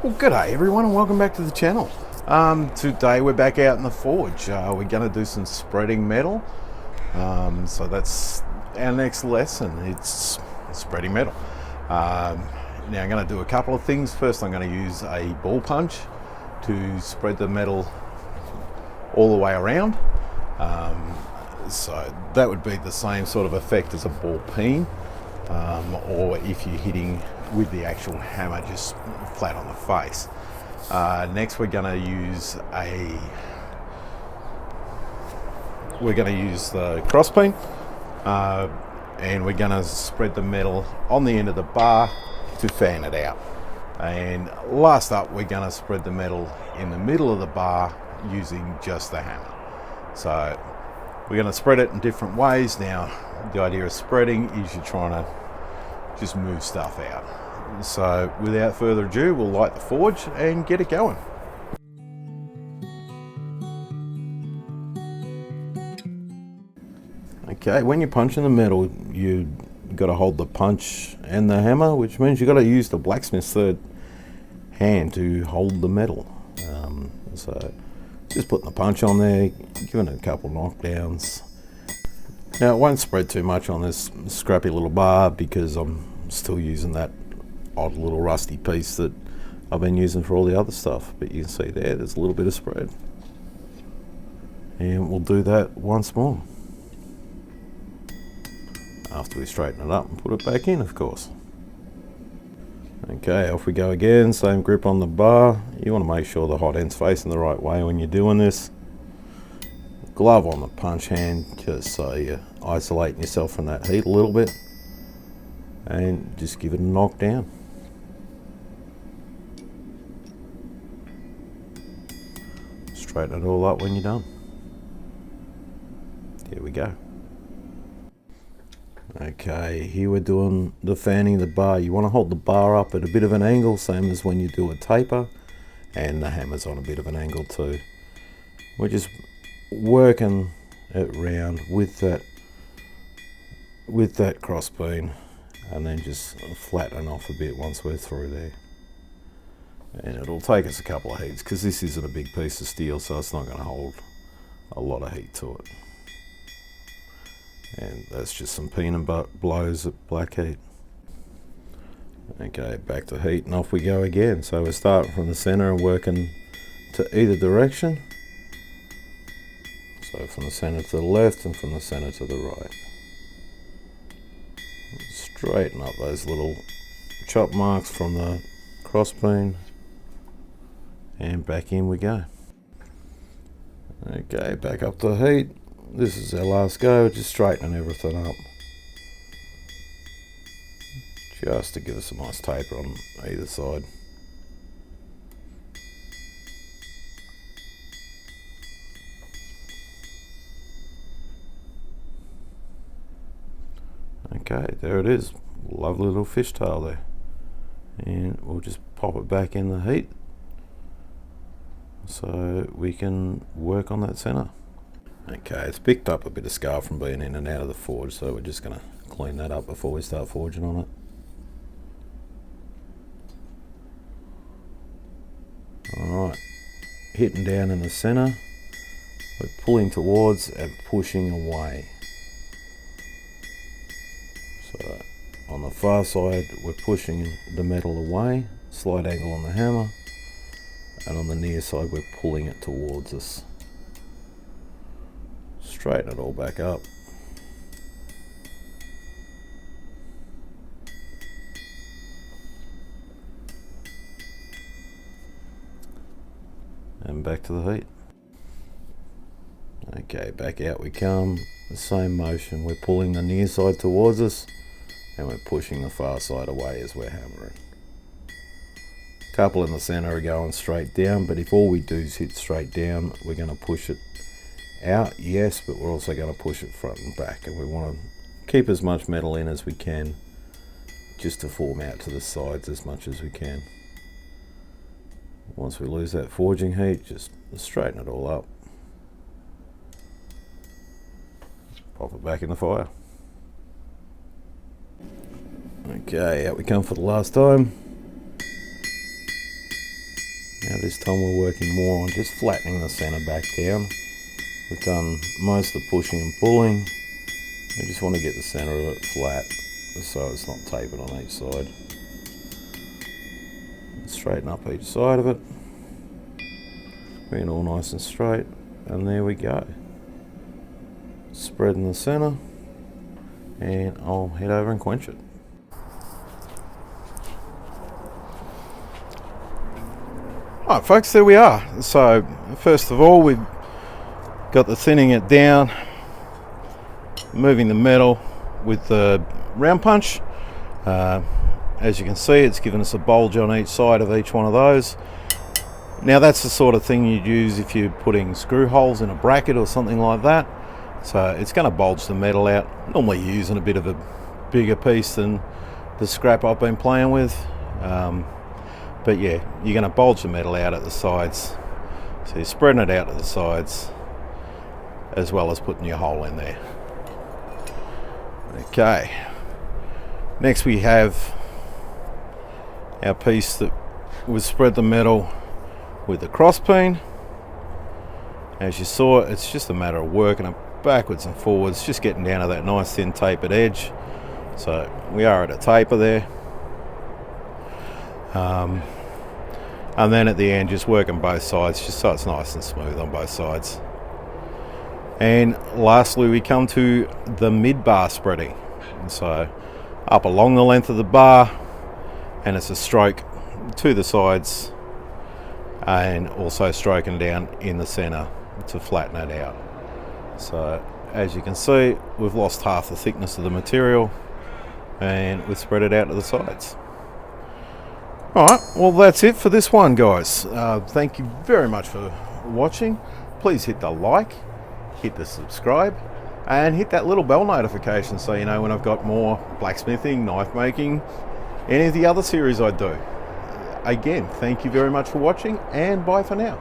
Well, g'day everyone and welcome back to the channel. Today we're back out in the forge. We're going to do some spreading metal. So that's our next lesson. It's spreading metal. Now I'm going to do a couple of things. First I'm going to use a ball punch to spread the metal all the way around. So that would be the same sort of effect as a ball peen, or if you're hitting with the actual hammer just flat on the face. Next we're going to use the cross peen, and we're going to spread the metal on the end of the bar to fan it out. And last up we're going to spread the metal in the middle of the bar using just the hammer. So we're going to spread it in different ways. Now the idea of spreading is you're trying to just move stuff out. So without further ado, we'll light the forge and get it going. Okay, when you're punching the metal, you got to hold the punch and the hammer, which means you got to use the blacksmith's third hand to hold the metal. So just putting the punch on there, giving it a couple knockdowns. Now it won't spread too much on this scrappy little bar because I'm still using that odd little rusty piece that I've been using for all the other stuff, but you can see there's a little bit of spread, and we'll do that once more after we straighten it up and put it back in, of course. Okay, off we go again. Same grip on the bar. You want to make sure the hot end's facing the right way when you're doing this. Glove on the punch hand just so you're isolating yourself from that heat a little bit, and just give it a knock down. Straighten it all up when you're done. Here we go. Okay, here we're doing the fanning of the bar. You want to hold the bar up at a bit of an angle, same as when you do a taper, and the hammer's on a bit of an angle too. We're just working it round with that cross beam, and then just flatten off a bit once we're through there. And it'll take us a couple of heats because this isn't a big piece of steel, so it's not going to hold a lot of heat to it. And that's just some peen and blows at black heat. Okay, back to heat and off we go again. So we're starting from the center and working to either direction. So from the center to the left and from the center to the right. Straighten up those little chop marks from the cross beam, and back in we go. Okay, back up to heat. This is our last go, just straightening everything up, just to give us a nice taper on either side. Okay, there it is. Lovely little fishtail there. And we'll just pop it back in the heat so we can work on that center. Okay, it's picked up a bit of scar from being in and out of the forge, so we're just going to clean that up before we start forging on it. Alright, hitting down in the center, we're pulling towards and pushing away. So on the far side we're pushing the metal away, slight angle on the hammer, and on the near side we're pulling it towards us. Straighten it all back up. And back to the heat. Okay, back out we come. The same motion, we're pulling the near side towards us and we're pushing the far side away as we're hammering. A couple in the center are going straight down, but if all we do is hit straight down, we're going to push it out, yes, but we're also going to push it front and back, and we want to keep as much metal in as we can just to form out to the sides as much as we can. Once we lose that forging heat, just straighten it all up, pop it back in the fire. Okay, out we come for the last time. Now this time we're working more on just flattening the center back down. We've done most of the pushing and pulling. We just want to get the center of it flat so it's not tapered on each side. Straighten up each side of it. Bring it all nice and straight, and there we go. Spread in the center, and I'll head over and quench it. Alright folks, there we are. So first of all, we've got the thinning it down, moving the metal with the round punch. As you can see, it's given us a bulge on each side of each one of those. Now that's the sort of thing you'd use if you're putting screw holes in a bracket or something like that. So it's going to bulge the metal out. Normally using a bit of a bigger piece than the scrap I've been playing with. But yeah, you're going to bulge the metal out at the sides. So you're spreading it out at the sides as well as putting your hole in there. Okay. Next we have our piece that was spread the metal with the cross peen. As you saw, it's just a matter of working it backwards and forwards, just getting down to that nice thin tapered edge. So we are at a taper there. And then at the end, just working both sides, just so it's nice and smooth on both sides. And lastly, we come to the mid bar spreading. So up along the length of the bar, and it's a stroke to the sides, and also stroking down in the center to flatten it out. So as you can see, we've lost half the thickness of the material, and we've spread it out to the sides. Alright, well that's it for this one, guys. Thank you very much for watching. Please hit the like, hit the subscribe, and hit that little bell notification so you know when I've got more blacksmithing, knife making, any of the other series I do. Again, thank you very much for watching, and bye for now.